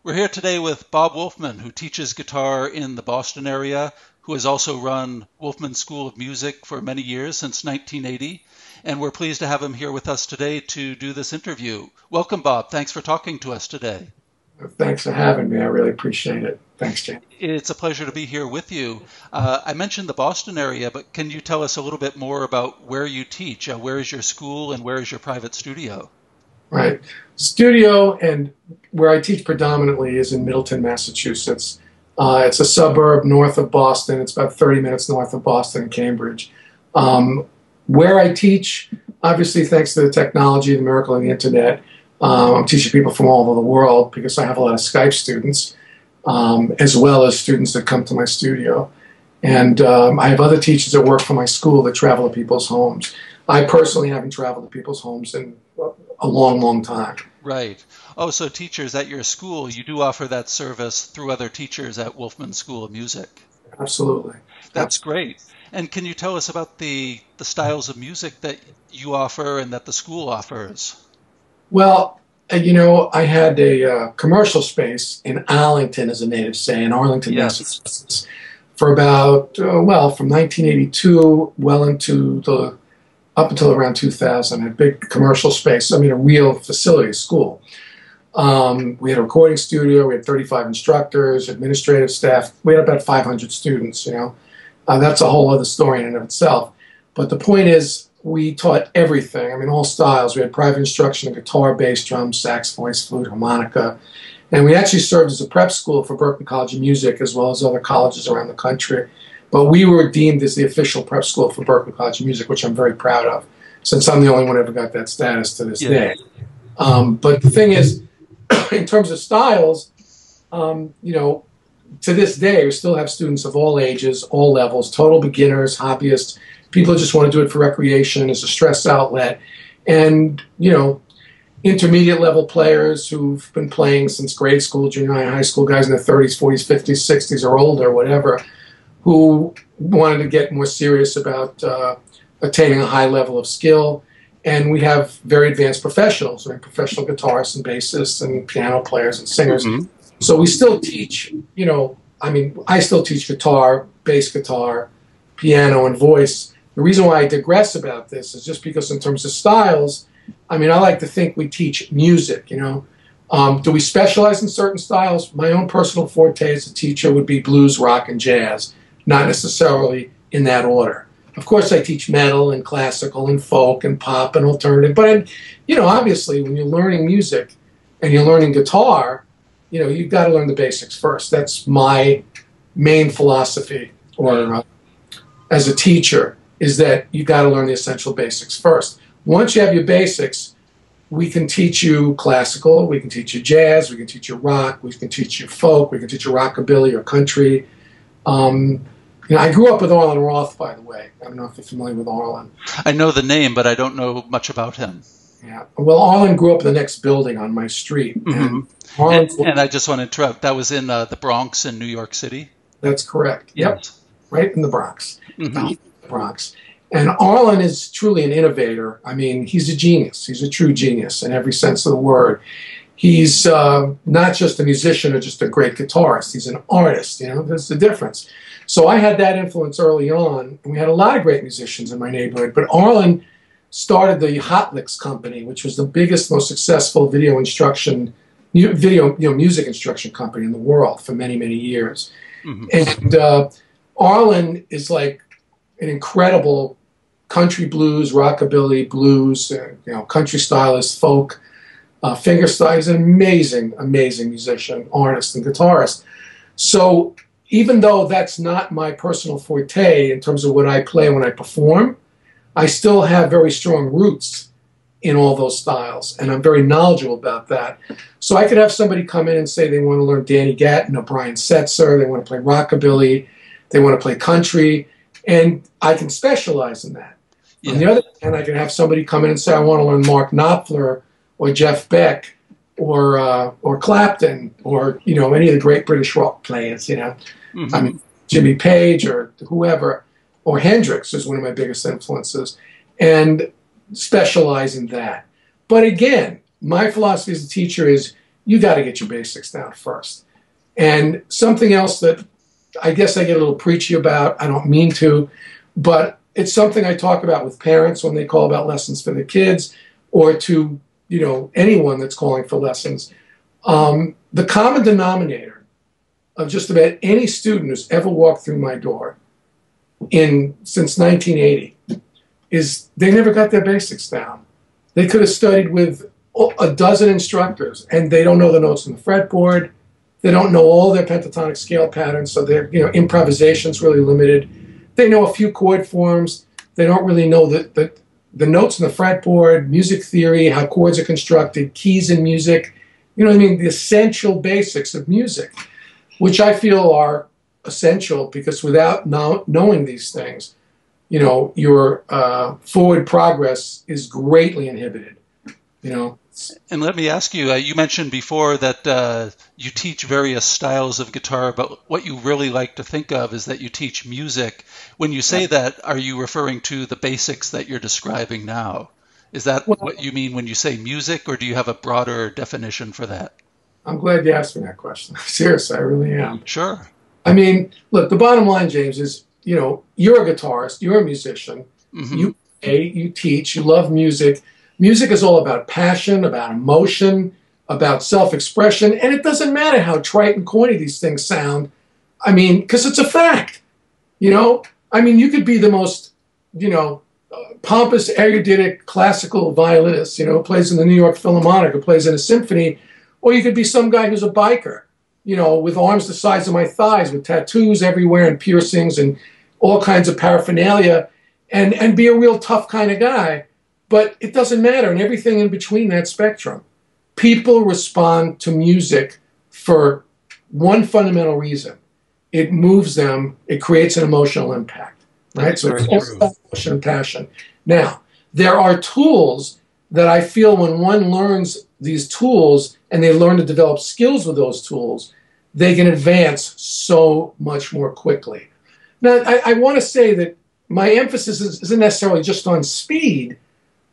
We're here today with Bob Wolfman, who teaches guitar in the Boston area, who has also run Wolfman School of Music for many years, since 1980. And we're pleased to have him here with us today to do this interview. Welcome, Bob. Thanks for talking to us today. Thanks for having me. I really appreciate it. Thanks, Jim. It's a pleasure to be here with you. I mentioned the Boston area, but can you tell us a little bit more about where you teach? Where is your school and where is your private studio? Right. Studio and where I teach predominantly is in Middleton, Massachusetts. It's a suburb north of Boston. It's about 30 minutes north of Boston and Cambridge. Where I teach, obviously thanks to the technology, the miracle of the internet, I'm teaching people from all over the world because I have a lot of Skype students, as well as students that come to my studio. And I have other teachers that work for my school that travel to people's homes. I personally haven't traveled to people's homes in a long, long time. Right. Oh, so teachers at your school, you do offer that service through other teachers at Wolfman School of Music. Absolutely. That's great. And can you tell us about the styles of music that you offer and that the school offers? Well, you know, I had a commercial space in Arlington, as a native say, in Arlington, Yes. Massachusetts, for about, from 1982 up until around 2000, a big commercial space, a real facility, school. We had a recording studio, we had 35 instructors, administrative staff, we had about 500 students, That's a whole other story in and of itself. But the point is, we taught everything, all styles. We had private instruction in guitar, bass, drums, sax, voice, flute, harmonica. And we actually served as a prep school for Berklee College of Music, as well as other colleges around the country. But we were deemed as the official prep school for Berklee College of Music, which I'm very proud of, since I'm the only one who ever got that status to this day. But the thing is, in terms of styles, to this day, we still have students of all ages, all levels, total beginners, hobbyists, people who just want to do it for recreation, as a stress outlet, and, intermediate level players who've been playing since grade school, junior high, and high school, guys in their 30s, 40s, 50s, 60s, or older, whatever, who wanted to get more serious about attaining a high level of skill. And we have very advanced professionals, professional guitarists and bassists and piano players and singers. Mm-hmm. So we still teach, I still teach guitar, bass guitar, piano, and voice. The reason why I digress about this is just because in terms of styles, I like to think we teach music, Do we specialize in certain styles? My own personal forte as a teacher would be blues, rock, and jazz, not necessarily in that order. Of course, I teach metal and classical and folk and pop and alternative, but, obviously when you're learning music and you're learning guitar, you've got to learn the basics first. That's my main philosophy, or as a teacher, is that you've got to learn the essential basics first. Once you have your basics, we can teach you classical, we can teach you jazz, we can teach you rock, we can teach you folk, we can teach you rockabilly or country. I grew up with Arlen Roth, by the way. I don't know if you're familiar with Arlen. I know the name, but I don't know much about him. Yeah. Well, Arlen grew up in the next building on my street. Mm-hmm. And I just want to interrupt. That was in the Bronx in New York City? That's correct. Yep. Right in the Bronx. Mm-hmm. The Bronx. And Arlen is truly an innovator. He's a genius. He's a true genius in every sense of the word. He's not just a musician or just a great guitarist. He's an artist. There's the difference. So I had that influence early on, and we had a lot of great musicians in my neighborhood. But Arlen started the Hot Licks Company, which was the biggest, most successful music instruction company in the world for many, many years. Mm-hmm. And Arlen is like an incredible country blues, rockabilly blues, country stylist, folk, fingerstyle. He's an amazing, amazing musician, artist, and guitarist. So even though that's not my personal forte in terms of what I play when I perform, I still have very strong roots in all those styles, and I'm very knowledgeable about that. So I could have somebody come in and say they want to learn Danny Gatton or Brian Setzer, they want to play rockabilly, they want to play country, and I can specialize in that. Yeah. On the other hand, I can have somebody come in and say, I want to learn Mark Knopfler or Jeff Beck or Clapton or, any of the great British rock players, Mm-hmm. Jimmy Page or whoever, or Hendrix is one of my biggest influences, and specialize in that. But again, my philosophy as a teacher is you got to get your basics down first. And something else that I guess I get a little preachy about, I don't mean to, but it's something I talk about with parents when they call about lessons for their kids, or to, you know, anyone that's calling for lessons. The common denominator of just about any student who's ever walked through my door since 1980 is they never got their basics down. They could have studied with a dozen instructors, and they don't know the notes on the fretboard. They don't know all their pentatonic scale patterns, so their improvisation's really limited. They know a few chord forms. They don't really know the notes on the fretboard, music theory, how chords are constructed, keys in music. You know what I mean? The essential basics of music, which I feel are essential, because without knowing these things, you know, your forward progress is greatly inhibited, you know. And let me ask you, you mentioned before that you teach various styles of guitar, but what you really like to think of is that you teach music. When you say that, are you referring to the basics that you're describing now? Is that what you mean when you say music, or do you have a broader definition for that? I'm glad you asked me that question. Seriously, I really am. Sure. I mean, look, the bottom line, James, is, you know, you're a guitarist, you're a musician, you play, you teach, you love music. Music is all about passion, about emotion, about self-expression, and it doesn't matter how trite and corny these things sound. I mean, because it's a fact, you know? I mean, you could be the most, you know, pompous, eruditic, classical violinist, you know, plays in the New York Philharmonic or plays in a symphony, or you could be some guy who's a biker, you know, with arms the size of my thighs, with tattoos everywhere and piercings and all kinds of paraphernalia, and be a real tough kind of guy. But it doesn't matter, and everything in between that spectrum. People respond to music for one fundamental reason. It moves them, it creates an emotional impact, right? So it's all about emotion and passion. Now, there are tools that I feel when one learns these tools and they learn to develop skills with those tools, they can advance so much more quickly. Now, I want to say that my emphasis isn't necessarily just on speed,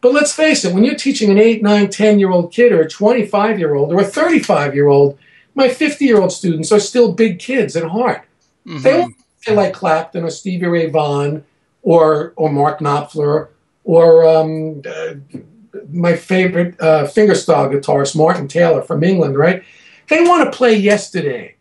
but let's face it, when you're teaching an 8, 9, 10-year-old kid, or a 25-year-old, or a 35-year-old, my 50-year-old students are still big kids at heart. They won't play like Clapton or Stevie Ray Vaughan or Mark Knopfler or my favorite fingerstyle guitarist, Martin Taylor from England, right? They want to play yesterday.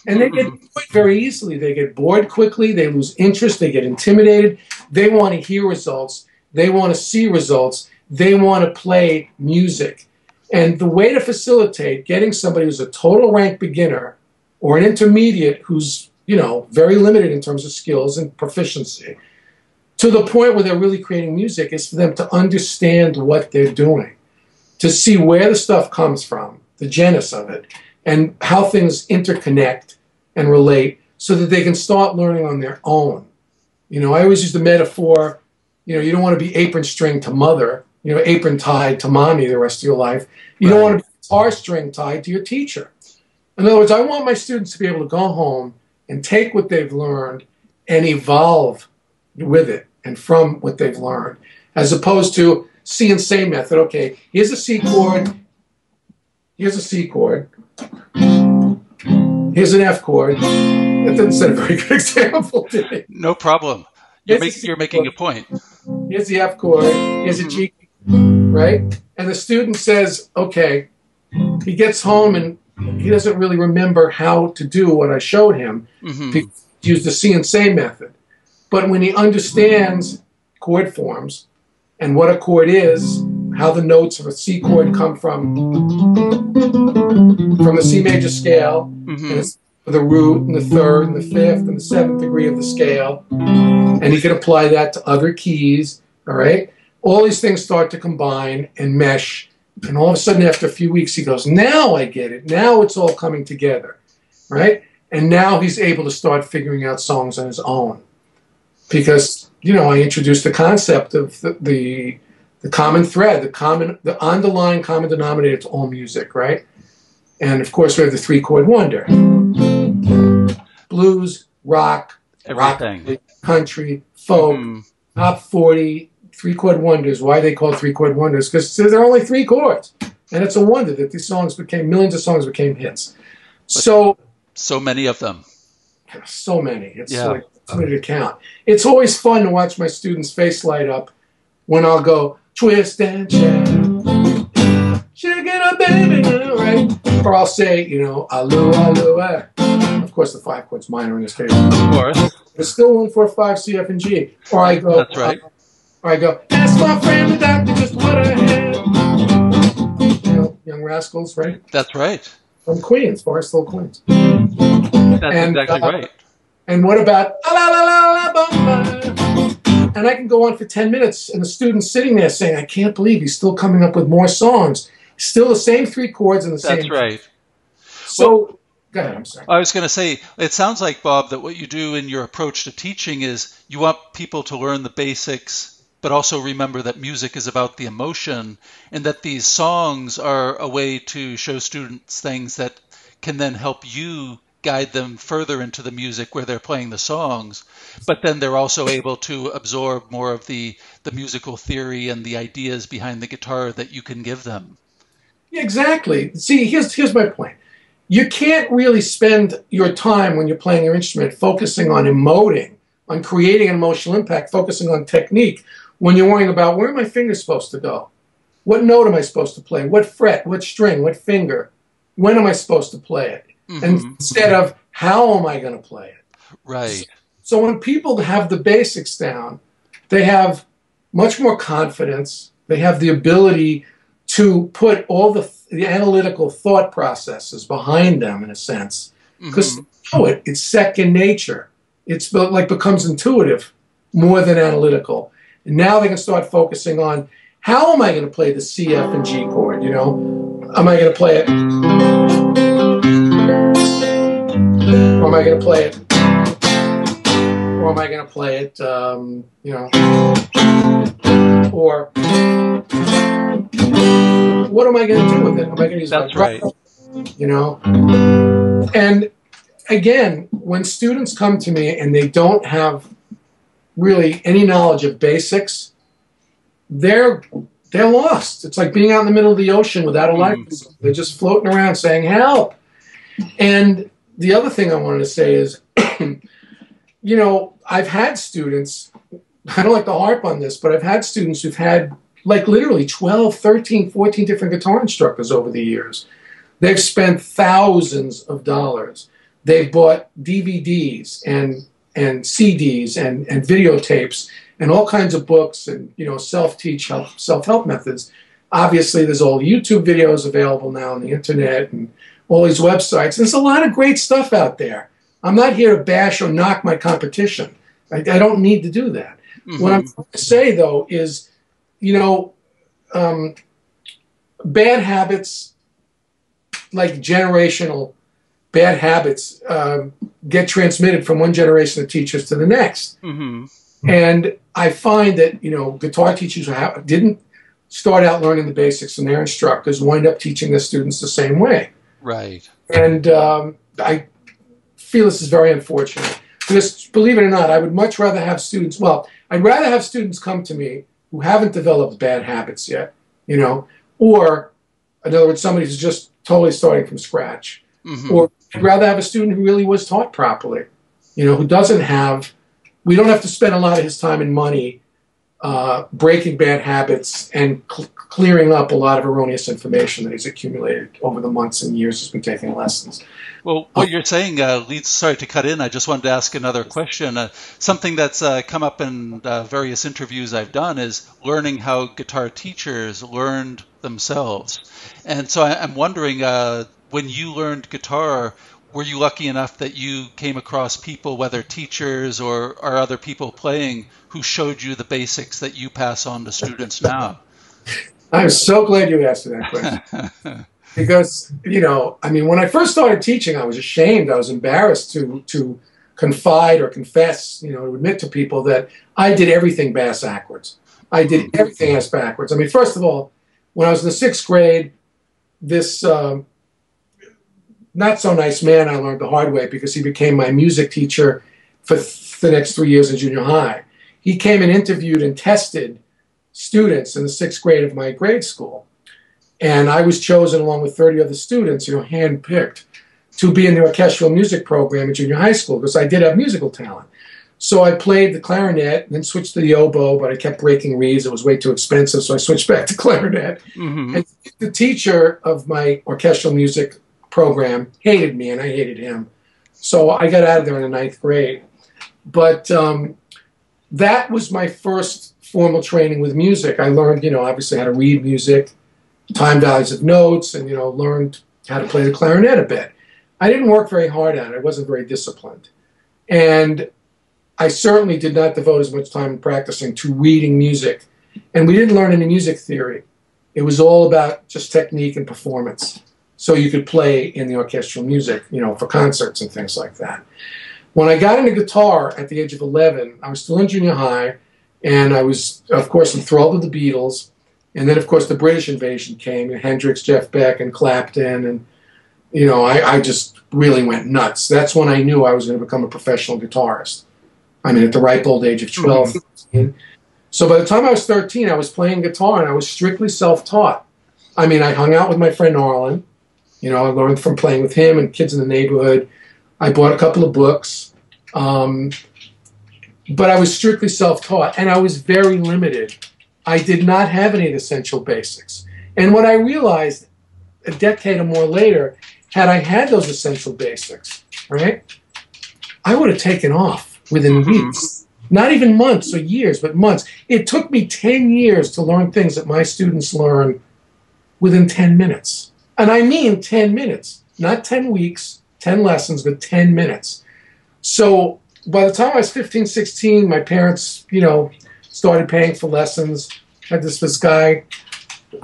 And they get bored very easily. They get bored quickly. They lose interest. They get intimidated. They want to hear results. They want to see results. They want to play music. And the way to facilitate getting somebody who's a total rank beginner or an intermediate who's, you know, very limited in terms of skills and proficiency to the point where they're really creating music is for them to understand what they're doing, to see where the stuff comes from, the genesis of it, and how things interconnect and relate so that they can start learning on their own. You know, I always use the metaphor, you know, you don't want to be apron string to mother, you know, apron tied to mommy the rest of your life. You don't want to be guitar string tied to your teacher. In other words, I want my students to be able to go home and take what they've learned and evolve with it and from what they've learned, as opposed to C and say method. Okay, here's a C chord, here's a C chord, here's an F chord. That didn't set a very good example, did it? No problem. You're making a point. Here's the F chord, here's a G, right? And the student says, okay, he gets home and he doesn't really remember how to do what I showed him. He used the see and say method. But when he understands chord forms and what a chord is, how the notes of a C chord come from the C major scale, and it's the root and the third and the fifth and the seventh degree of the scale, and he can apply that to other keys, all right? All these things start to combine and mesh, and all of a sudden after a few weeks he goes, now I get it, now it's all coming together, right? And now he's able to start figuring out songs on his own. Because, you know, I introduced the concept of the common thread, the underlying common denominator to all music, right? And of course we have the three-chord wonder. Blues, rock, everything. Rock, country, folk, top 40, three-chord wonders. Why are they called three-chord wonders? Because there are only three chords. And it's a wonder that these songs became, millions of songs became hits. So many of them. So many. It's Yeah. like too many to count. It's always fun to watch my students' face light up when I'll go, twist and shout, shake it up, baby, right? Or I'll say, you know, aloo, aloo, eh. Of course, the 5 chords minor in this case. Of course. It's still 1, 4, 5, C, F, and G. Or I go, that's right. Or I go, ask my friend the doctor just what I had. You know, Young Rascals, right? That's right. From Queens, Forest Hill, Queens. That's exactly right. And what about la la la la bomba? And I can go on for 10 minutes, and the student's sitting there saying, "I can't believe he's still coming up with more songs. Still the same 3 chords and the same." That's right. So, go ahead. I'm sorry. I was going to say, it sounds like, Bob, that what you do in your approach to teaching is you want people to learn the basics, but also remember that music is about the emotion, and that these songs are a way to show students things that can then help you guide them further into the music where they're playing the songs, but then they're also able to absorb more of the musical theory and the ideas behind the guitar that you can give them. Yeah, exactly. See, here's my point. You can't really spend your time when you're playing your instrument focusing on emoting, on creating an emotional impact, focusing on technique, when you're worrying about where are my fingers supposed to go? What note am I supposed to play? What fret? What string? What finger? When am I supposed to play it? And instead of how am I going to play it? Right. So when people have the basics down, they have much more confidence. They have the ability to put all the analytical thought processes behind them, in a sense, because they know it. It's second nature. It's like becomes intuitive more than analytical. And now they can start focusing on how am I going to play the C, F, and G chord? You know, am I going to play it? Or am I going to play it? Or am I going to play it? You know, or what am I going to do with it? Am I going to use That's my right. You know, and again, when students come to me and they don't have really any knowledge of basics, they're lost. It's like being out in the middle of the ocean without a life. They're just floating around saying, help. And the other thing I wanted to say is, you know, I've had students, I don't like to harp on this, but I've had students who've had like literally 12, 13, 14 different guitar instructors over the years. They've spent thousands of dollars. They've bought DVDs and CDs and videotapes and all kinds of books and, you know, self-teach, self-help methods. Obviously, there's all YouTube videos available now on the internet and all these websites. There's a lot of great stuff out there. I'm not here to bash or knock my competition. I don't need to do that. What I'm trying to say, though, is, you know, bad habits, like generational bad habits, get transmitted from one generation of teachers to the next. And I find that, you know, guitar teachers who didn't start out learning the basics from their instructors wind up teaching their students the same way. Right. And I feel this is very unfortunate. Because, believe it or not, I would much rather have students, well, I'd rather have students come to me who haven't developed bad habits yet, you know, or, in other words, somebody who's just totally starting from scratch. Or I'd rather have a student who really was taught properly, you know, who doesn't have, we don't have to spend a lot of his time and money breaking bad habits and clearing up a lot of erroneous information that he's accumulated over the months and years he's been taking lessons. Well, what you're saying leads, sorry to cut in, I just wanted to ask another question. Something that's come up in various interviews I've done is learning how guitar teachers learned themselves. And so I'm wondering, when you learned guitar, were you lucky enough that you came across people, whether teachers or other people playing, who showed you the basics that you pass on to students now? I'm so glad you asked that question. Because, you know, I mean, when I first started teaching, I was ashamed. I was embarrassed to confide or confess, you know, to admit to people that I did everything bass backwards. I did everything ass backwards. I mean, first of all, when I was in the 6th grade, this not so nice man I learned the hard way because he became my music teacher for the next 3 years in junior high. He came and interviewed and tested students in the 6th grade of my grade school. And I was chosen along with 30 other students, handpicked, to be in the orchestral music program at junior high school because I did have musical talent. So I played the clarinet and then switched to the oboe, but I kept breaking reeds. It was way too expensive, so I switched back to clarinet. Mm-hmm. And the teacher of my orchestral music program hated me, and I hated him. So I got out of there in the 9th grade. But that was my first formal training with music. I learned, obviously how to read music, time values of notes, and, learned how to play the clarinet a bit. I didn't work very hard at it. I wasn't very disciplined. And I certainly did not devote as much time practicing to reading music. And we didn't learn any music theory. It was all about just technique and performance. So you could play in the orchestral music, for concerts and things like that. When I got into guitar at the age of 11, I was still in junior high, and I was, of course, enthralled with the Beatles. And then, of course, the British invasion came, Hendrix, Jeff Beck, and Clapton, and, I just really went nuts. That's when I knew I was going to become a professional guitarist. I mean, at the ripe old age of 12, 13. So by the time I was 13, I was playing guitar, and I was strictly self-taught. I mean, I hung out with my friend Arlen. I learned from playing with him and kids in the neighborhood. I bought a couple of books. But I was strictly self-taught, and I was very limited. I did not have any of the essential basics. And what I realized a decade or more later, had I had those essential basics, right, I would have taken off within weeks. Not even months or years, but months. It took me 10 years to learn things that my students learn within 10 minutes. And I mean 10 minutes, not 10 weeks, 10 lessons, but 10 minutes. So by the time I was 15, 16, my parents, started paying for lessons. I had this guy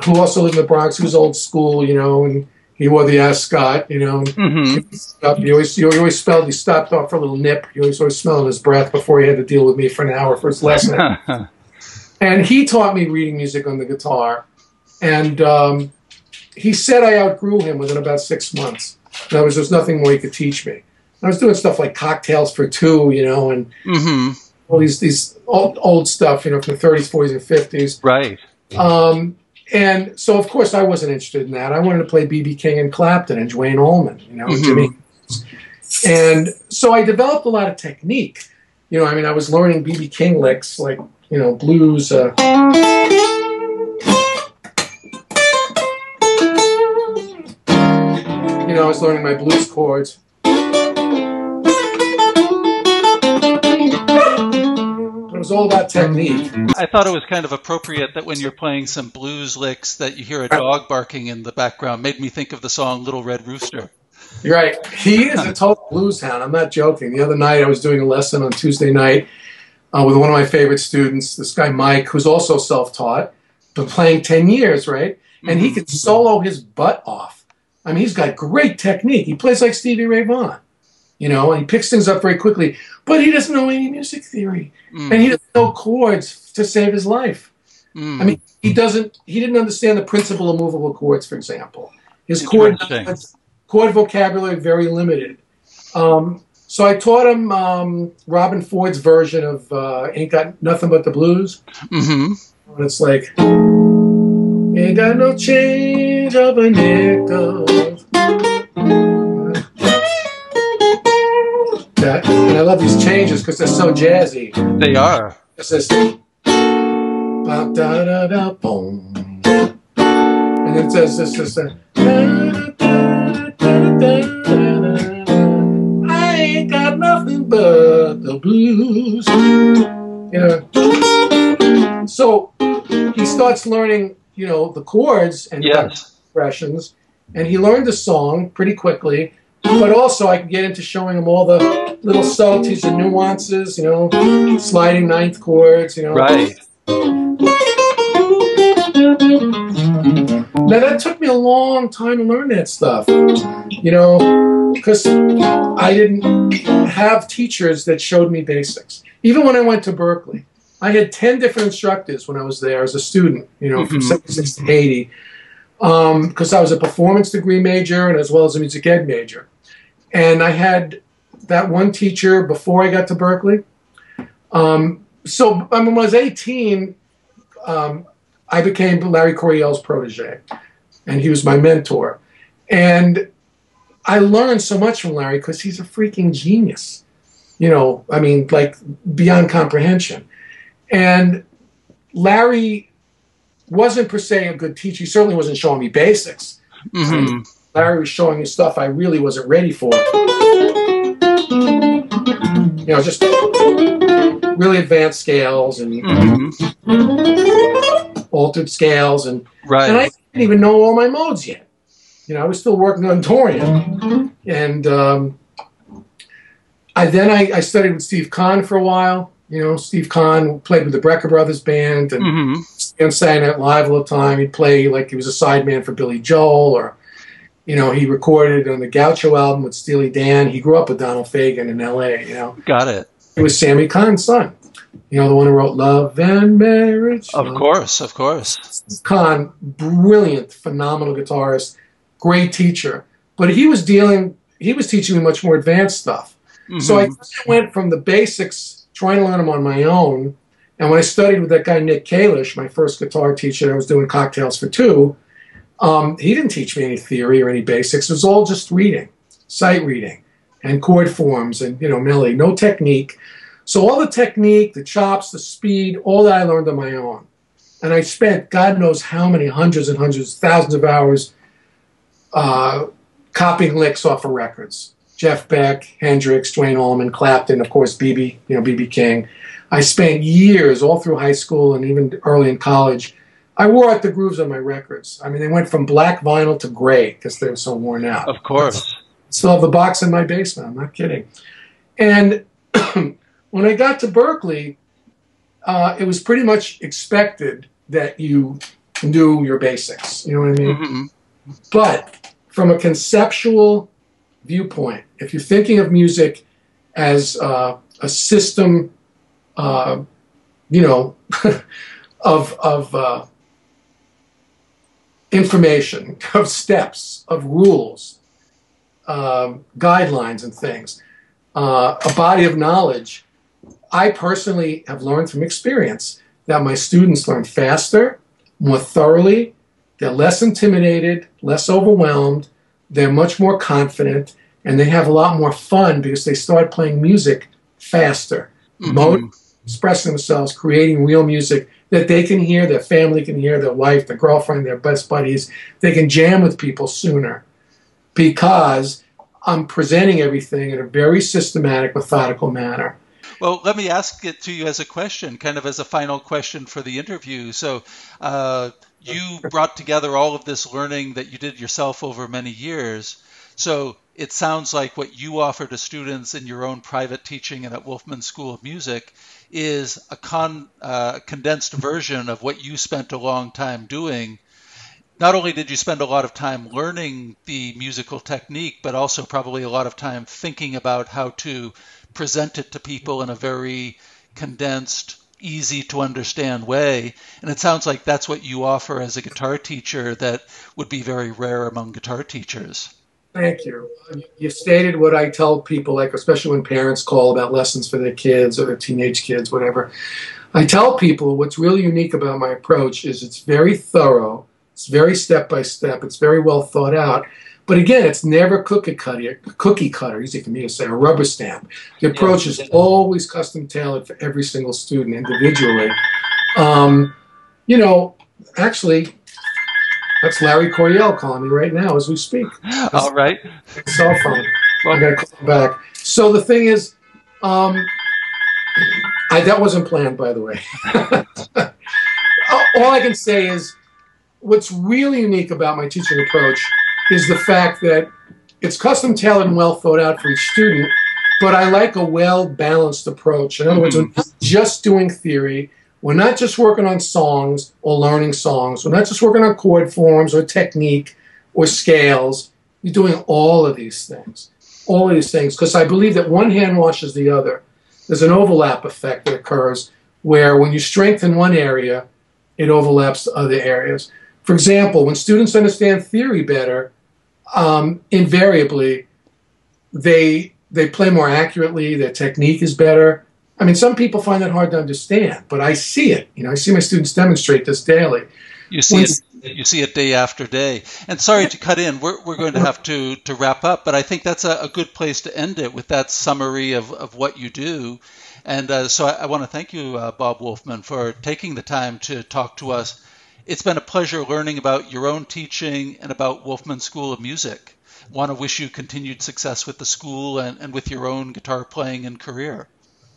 who also lived in the Bronx, who was old school, and he wore the ascot, He always smelled, he stopped off for a little nip. He always smelled his breath before he had to deal with me for an hour for his lesson. And he taught me reading music on the guitar. And he said I outgrew him within about 6 months. In other words, there's nothing more he could teach me. I was doing stuff like Cocktails for Two, and all these old stuff, from the 30s, 40s, and 50s. Right. And so, of course, I wasn't interested in that. I wanted to play B.B. King and Clapton and Duane Allman, and Jimmy. And so I developed a lot of technique. I was learning B.B. King licks, like, blues. I was learning my blues chords. It was all about technique. I thought it was kind of appropriate that when you're playing some blues licks that you hear a dog barking in the background. Made me think of the song Little Red Rooster. You're right. He is a total blues hound. I'm not joking. The other night I was doing a lesson on Tuesday night with one of my favorite students, this guy Mike, who's also self-taught, been playing 10 years, right? And he can solo his butt off. I mean, he's got great technique. He plays like Stevie Ray Vaughan, and he picks things up very quickly. But he doesn't know any music theory. And he doesn't know chords to save his life. I mean, he didn't understand the principle of movable chords, for example. His chord vocabulary very limited. So I taught him Robin Ford's version of Ain't Got Nothing But the Blues. And it's like, ain't got no change of a nickel. And I love these changes because they're so jazzy. They are. It says, ba da da da boom, and it says this. I ain't got nothing but the blues. So he starts learning, the chords and expressions, and he learned the song pretty quickly. But also, I could get into showing him all the little subtleties and nuances, sliding ninth chords, Right. Now, that took me a long time to learn that stuff, because I didn't have teachers that showed me basics. Even when I went to Berkeley, I had 10 different instructors when I was there as a student, from 76 to 80, because I was a performance degree major and as well as a music ed major. And I had that one teacher before I got to Berkeley. So when I was 18, I became Larry Coryell's protege. and he was my mentor. And I learned so much from Larry because he's a freaking genius. You know, I mean, like beyond comprehension. And Larry wasn't per se a good teacher. He certainly wasn't showing me basics. Mm-hmm. Larry was showing me stuff I really wasn't ready for. You know, just really advanced scales and altered scales. And I didn't even know all my modes yet. You know, I was still working on Dorian. And I studied with Steve Kahn for a while. You know, Steve Kahn played with the Brecker Brothers band and sang it live all the time. He'd play like he was a sideman for Billy Joel, or, you know, he recorded on the Gaucho album with Steely Dan. He grew up with Donald Fagen in L.A., you know. Got it. He was Sammy Kahn's son. You know, the one who wrote Love and Marriage. Of course, of course. Kahn, brilliant, phenomenal guitarist, great teacher. But he was teaching me much more advanced stuff. So I went from the basics, trying to learn them on my own. And when I studied with that guy, Nick Kalish, my first guitar teacher, I was doing Cocktails for Two, he didn't teach me any theory or any basics. It was all just reading, sight reading, and chord forms and, you know, melody, no technique. So all the technique, the chops, the speed, all that I learned on my own. And I spent God knows how many hundreds and hundreds, thousands of hours copying licks off of records. Jeff Beck, Hendrix, Duane Allman, Clapton, of course, B.B. King. I spent years all through high school and even early in college. I wore out the grooves on my records. I mean, they went from black vinyl to gray because they were so worn out. Of course. I still have the box in my basement. I'm not kidding. And when I got to Berklee, it was pretty much expected that you knew your basics. You know what I mean? But from a conceptual viewpoint, if you're thinking of music as a system, you know, of information, of steps, of rules, guidelines and things, a body of knowledge, I personally have learned from experience that my students learn faster, more thoroughly, they're less intimidated, less overwhelmed, they're much more confident, and they have a lot more fun because they start playing music faster, expressing themselves, creating real music that they can hear, their family can hear, their wife, their girlfriend, their best buddies. They can jam with people sooner because I'm presenting everything in a very systematic, methodical manner. Well, let me ask it to you as a question, kind of as a final question for the interview. So you brought together all of this learning that you did yourself over many years. So it sounds like what you offer to students in your own private teaching and at Wolfman School of Music is a condensed version of what you spent a long time doing. Not only did you spend a lot of time learning the musical technique, but also probably a lot of time thinking about how to present it to people in a very condensed, easy to understand way. And it sounds like that's what you offer as a guitar teacher that would be very rare among guitar teachers. Thank you. You stated what I tell people, like especially when parents call about lessons for their kids or their teenage kids, whatever. I tell people what's really unique about my approach is it's very thorough, it's very step-by-step, it's very well thought out. But again, it's never cookie cutter, easy for me to say, a rubber stamp. The approach is always custom tailored for every single student individually. You know, actually, that's Larry Coryell calling me right now as we speak. All right. Cell phone. I got to call him back. So the thing is, that wasn't planned, by the way. All I can say is what's really unique about my teaching approach is the fact that it's custom tailored and well thought out for each student, but I like a well-balanced approach. In other words, we're not just doing theory. We're not just working on songs or learning songs. We're not just working on chord forms or technique or scales. You're doing all of these things, because I believe that one hand washes the other. There's an overlap effect that occurs where when you strengthen one area, it overlaps to other areas. For example, when students understand theory better, invariably, they play more accurately, their technique is better. I mean, some people find that hard to understand, but I see it. You know, I see my students demonstrate this daily. You see it You see it day after day. And sorry to cut in, we're going to have to wrap up, but I think that's a good place to end it with that summary of what you do. And so I want to thank you, Bob Wolfman, for taking the time to talk to us. It's been a pleasure learning about your own teaching and about Wolfman School of Music. Want to wish you continued success with the school and with your own guitar playing and career.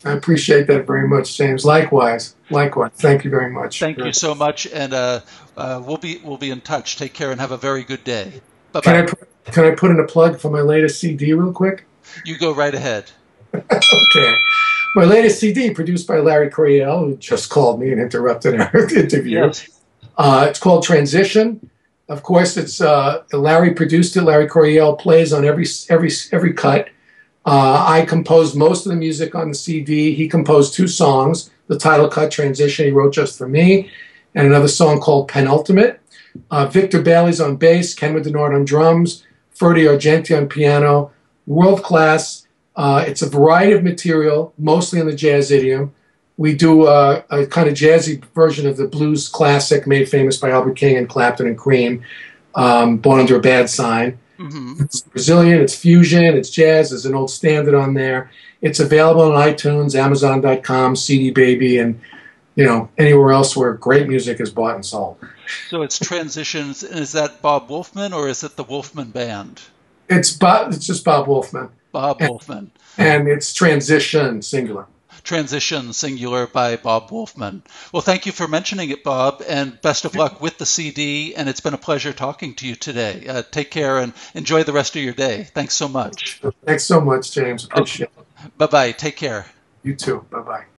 I appreciate that very much, James. Likewise. Thank you very much. Thank you so much, and we'll be in touch. Take care and have a very good day. Bye-bye. Can I put in a plug for my latest CD real quick? You go right ahead. Okay. My latest CD, produced by Larry Coryell, who just called me and interrupted our interview. Yes. It's called Transition. Of course, it's Larry produced it. Larry Coryell plays on every cut. I composed most of the music on the CD. He composed 2 songs. The title cut, Transition, he wrote just for me, and another song called Penultimate. Victor Bailey's on bass, Ken Denard on drums, Ferdy Argenti on piano. World class. It's a variety of material, mostly in the jazz idiom. We do a kind of jazzy version of the blues classic made famous by Albert King and Clapton and Cream, Born Under a Bad Sign. Mm-hmm. It's Brazilian, it's fusion, it's jazz. There's an old standard on there. It's available on iTunes, Amazon.com, CD Baby, and anywhere else where great music is bought and sold. So it's Transitions. Is that Bob Wolfman or is it the Wolfman Band? It's just Bob Wolfman. Bob Wolfman. And it's Transition, singular. Transition, singular, by Bob Wolfman. Well, thank you for mentioning it, Bob, and best of luck with the CD, and it's been a pleasure talking to you today. Take care and enjoy the rest of your day. Thanks so much. Thanks so much, James. Appreciate it. Bye-bye. Take care. You too. Bye-bye.